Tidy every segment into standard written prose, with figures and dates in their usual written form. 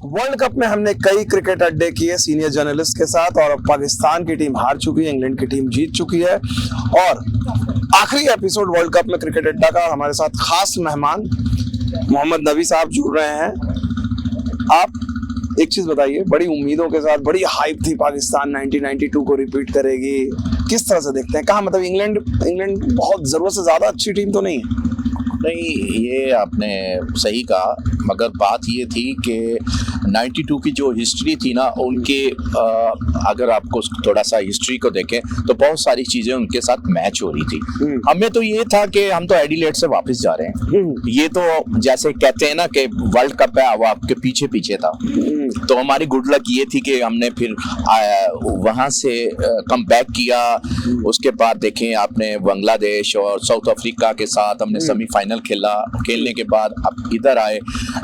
World cup में हमने कई क्रिकेट अड्डे किए सीनियर जर्नलिस्ट के साथ और अब पाकिस्तान की टीम हार चुकी है, इंग्लैंड की टीम जीत चुकी है और आखिरी एपिसोड वर्ल्ड कप में क्रिकेट अड्डा का हमारे साथ खास मेहमान मोहम्मद नबी साहब जुड़ रहे हैं। आप एक चीज बताइए, बड़ी उम्मीदों के साथ बड़ी हाइप थी पाकिस्तान 1992 को रिपीट करेगी, किस तरह से देखते हैं? कहाँ मतलब इंग्लैंड बहुत जरूरत से ज्यादा अच्छी टीम तो नहीं है? नहीं, ये आपने सही कहा, मगर बात ये थी कि 92 की जो हिस्ट्री थी ना उनके अगर आपको थोड़ा सा हिस्ट्री को देखें तो बहुत सारी चीज़ें उनके साथ मैच हो रही थी। हमें तो ये था कि हम तो एडिलेड से वापस जा रहे हैं, ये तो जैसे कहते हैं ना कि वर्ल्ड कप है वो आपके पीछे पीछे था। तो हमारी गुड लक ये थी कि हमने फिर वहाँ से कम बैक किया। उसके बाद देखें आपने बांग्लादेश और साउथ अफ्रीका के साथ हमने सेमीफाइनल खेलने के बाद अब इधर आए।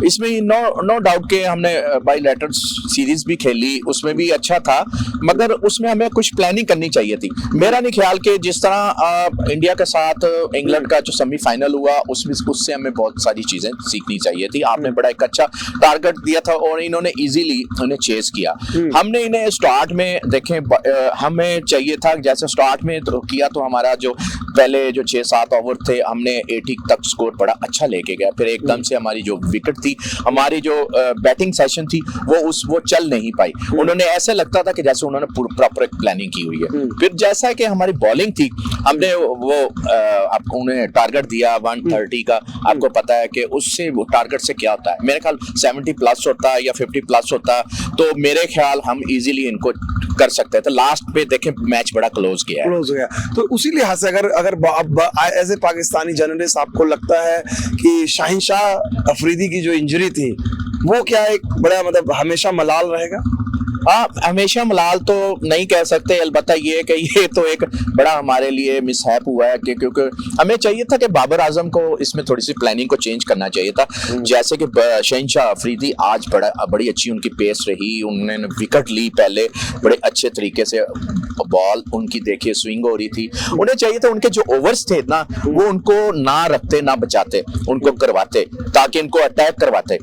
इसमें नो डाउट के हमने बायलैटरल सीरीज भी खेली, उसमें भी अच्छा था, मगर उसमें हमें कुछ प्लानिंग करनी चाहिए थी। मेरा नहीं ख्याल कि जिस तरह इंडिया के साथ इंग्लैंड का जो सेमीफाइनल हुआ उससे हमें बहुत सारी चीजें सीखनी चाहिए थी। आपने बड़ा एक अच्छा टारगेट दिया था और इन्होंने इजीली उन्हें चेस किया। हमने इन्हें स्टार्ट में देखें, हमें चाहिए था जैसे स्टार्ट में तो किया तो हमारा जो पहले जो 6-7 ओवर थे हमने 80 तक स्कोर बड़ा अच्छा लेके गया। फिर एकदम से हमारी जो विकेट थी, हमारी जो बैटिंग सेशन थी वो चल नहीं पाई। उन्होंने ऐसे लगता था कि जैसे उन्होंने प्रॉपर एक प्लानिंग की हुई है। फिर जैसा कि हमारी बॉलिंग थी, हमने वो उन्हें टारगेट दिया 130 का। आपको पता है कि उससे वो टारगेट से क्या होता है, मेरे ख्याल 70 प्लस होता है या 50 प्लस होता, तो मेरे ख्याल हम इजीली इनको कर सकते थे। लास्ट पे देखें मैच बड़ा क्लोज गया। तो उसी लिहाज से अगर एज ए पाकिस्तानी जर्नलिस्ट आपको लगता है कि शाहिनशाह अफरीदी की जो इंजरी थी वो क्या एक बड़ा मतलब हमेशा मलाल रहेगा? हमेशा मलाल तो नहीं कह सकते, अलबत्ता ये कि ये तो एक बड़ा हमारे लिए मिसहैप हुआ है कि क्योंकि हमें चाहिए था कि बाबर आजम को इसमें थोड़ी सी प्लानिंग को चेंज करना चाहिए था। जैसे कि शहनशाह अफरीदी आज बड़ी अच्छी उनकी पेस रही, उन्होंने विकेट ली, पहले बड़े अच्छे तरीके से बॉल उनकी देखिए स्विंग हो रही थी। उन्हें चाहिए था उनके जो ओवर्स थे ना वो उनको ना रखते ना बचाते, उनको करवाते ताकि इनको अटैक करवाते।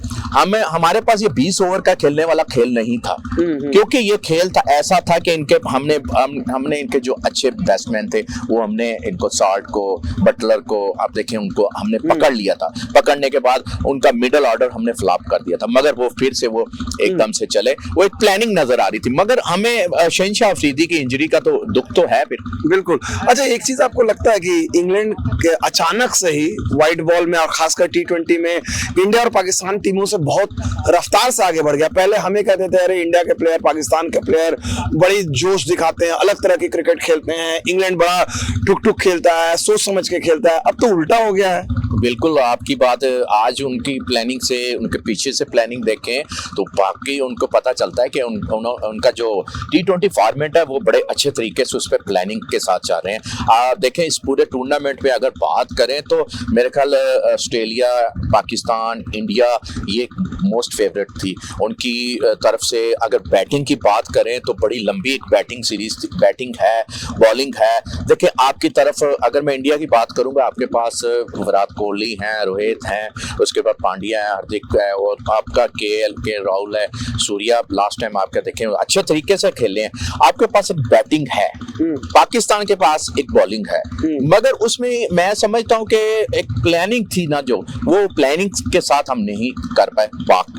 हमारे पास ये 20 ओवर का खेलने वाला खेल नहीं था, क्योंकि ये खेल था ऐसा था कि हमने इनके जो अच्छे बैट्समैन थे वो हमने इनको साल्ट को, बटलर को, आप देखें उनको हमने पकड़ लिया था। पकड़ने के बाद उनका मिडल ऑर्डर हमने फ्लॉप कर दिया था, मगर वो फिर से वो एकदम से चले। वो एक प्लानिंग नजर आ रही थी, मगर हमें शहनशाह अफरीदी की इंजरी का तो दुख तो है फिर। बिल्कुल। अच्छा, एक चीज आपको लगता है कि इंग्लैंड के अचानक से ही व्हाइट बॉल में और खासकर T20 में इंडिया और पाकिस्तान टीमों से बहुत रफ्तार से आगे बढ़ गया? पहले हमें कहते थे अरे इंडिया के प्लेयर, पाकिस्तान के प्लेयर बड़ी जोश दिखाते हैं, अलग तरह की क्रिकेट खेलते हैं, इंग्लैंड बड़ा टुक खेलता है, सोच समझ के खेलता है। अब तो उल्टा हो गया है। बिल्कुल आपकी बात। आज उनकी प्लानिंग से, उनके पीछे से प्लानिंग देखें तो बाकी उनको पता चलता है कि उनका जो T20 फॉर्मेट है वो बड़े अच्छे तरीके से उस पर प्लानिंग के साथ जा रहे हैं। आप देखें इस पूरे टूर्नामेंट पे अगर बात करें तो मेरे ख्याल ऑस्ट्रेलिया, पाकिस्तान, इंडिया ये मोस्ट फेवरेट थी उनकी तरफ से। अगर बैटिंग की बात करें तो बड़ी लंबी एक बैटिंग सीरीज, बैटिंग है, बॉलिंग है। देखिए आपकी तरफ अगर मैं इंडिया की बात करूंगा, आपके पास विराट कोहली हैं, रोहित हैं, उसके बाद पांड्या है, हार्दिक है और आपका के राहुल है, सूर्या लास्ट टाइम आपका देखें अच्छे तरीके से खेले हैं। आपके पास एक बैटिंग है, पाकिस्तान के पास एक बॉलिंग है, मगर उसमें मैं समझता हूं कि एक प्लानिंग थी ना, जो वो प्लानिंग के साथ हम नहीं कर पाए।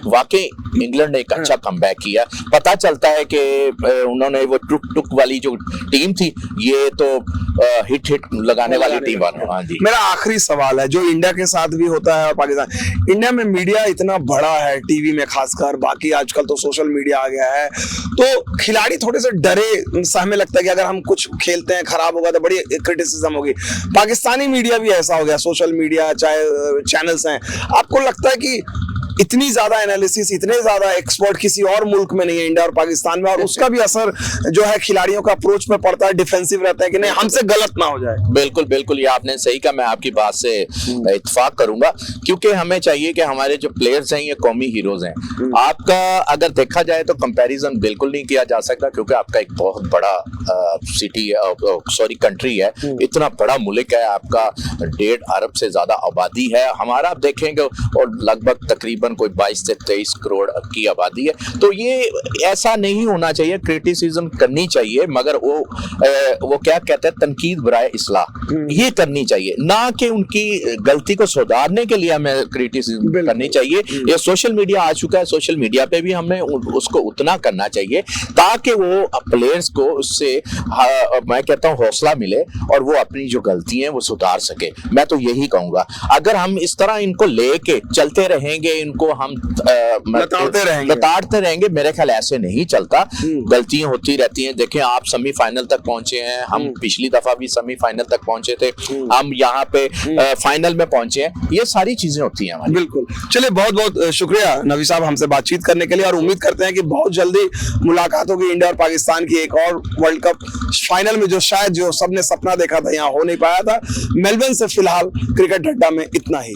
वाकई इंग्लैंड ने एक अच्छा कमबैक किया। पता चलता है कि उन्होंने वो टुक वाली जो टीम थी ये तो हिट लगाने वाली टीम। हाँ जी। मेरा आखिरी सवाल है जो इंडिया के साथ भी होता है और पाकिस्तान। इंडिया में मीडिया इतना बड़ा है, टीवी में खासकर, बाकी आजकल तो सोशल मीडिया आ गया है, तो खिलाड़ी थोड़े से डरे सा हमें लगता है कि अगर हम कुछ खेलते हैं खराब होगा तो बड़ी क्रिटिसिज्म होगी। पाकिस्तानी मीडिया भी ऐसा हो गया, सोशल मीडिया चाहे चैनल्स हैं, आपको लगता है कि इतनी ज्यादा एनालिसिस, इतने ज्यादा एक्सपर्ट किसी और मुल्क में नहीं है इंडिया और पाकिस्तान में, और उसका भी असर जो है खिलाड़ियों का अप्रोच में पड़ता है, डिफेंसिव रहता है कि नहीं हमसे गलत ना हो जाए? बिल्कुल बिल्कुल, ये आपने सही कहा, मैं आपकी बात से इत्तेफाक करूंगा, क्योंकि हमें चाहिए कि हमारे जो प्लेयर्स हैं ये कौमी हीरोज हैं। आपका अगर देखा जाए तो कंपैरिजन बिल्कुल नहीं किया जा सकता, क्योंकि आपका एक बहुत बड़ा सिटी कंट्री है, इतना बड़ा मुल्क है आपका, 1.5 अरब से ज्यादा आबादी है। हमारा आप देखेंगे और लगभग तकरीबन तकरीबन कोई 22 से 23 करोड़ की आबादी है। तो ये ऐसा नहीं होना चाहिए, क्रिटिसिज्म करनी चाहिए, मगर वो क्या कहते हैं, तनकीद बराए इस्लाह, ये करनी चाहिए, ना कि उनकी गलती को सुधारने के लिए हमें क्रिटिसिज्म करनी चाहिए। ये सोशल मीडिया आ चुका है, सोशल मीडिया पे भी हमें उसको उतना करना चाहिए ताकि वो प्लेयर्स को उससे मैं कहता हूँ हौसला मिले और वो अपनी जो गलती है वो सुधार सके। मैं तो यही कहूंगा, अगर हम इस तरह इनको लेके चलते रहेंगे, इनको हम लताड़ते रहेंगे, मेरे ख्याल ऐसे नहीं चलता। गलतियां होती रहती हैं। देखें आप सेमीफाइनल तक पहुंचे हैं, हम पिछली दफा भी सेमीफाइनल तक पहुंचे थे, हम यहाँ पे फाइनल में पहुंचे हैं, ये सारी चीजें होती हैं हमारी। बिल्कुल। चलिए बहुत बहुत शुक्रिया नवी साहब हमसे बातचीत करने के लिए, और उम्मीद करते हैं कि बहुत जल्दी मुलाकात होगी इंडिया और पाकिस्तान की एक और वर्ल्ड कप फाइनल में, जो शायद जो सबने सपना देखा था यहाँ हो नहीं पाया था। मेलबर्न से फिलहाल क्रिकेट अड्डा में इतना ही।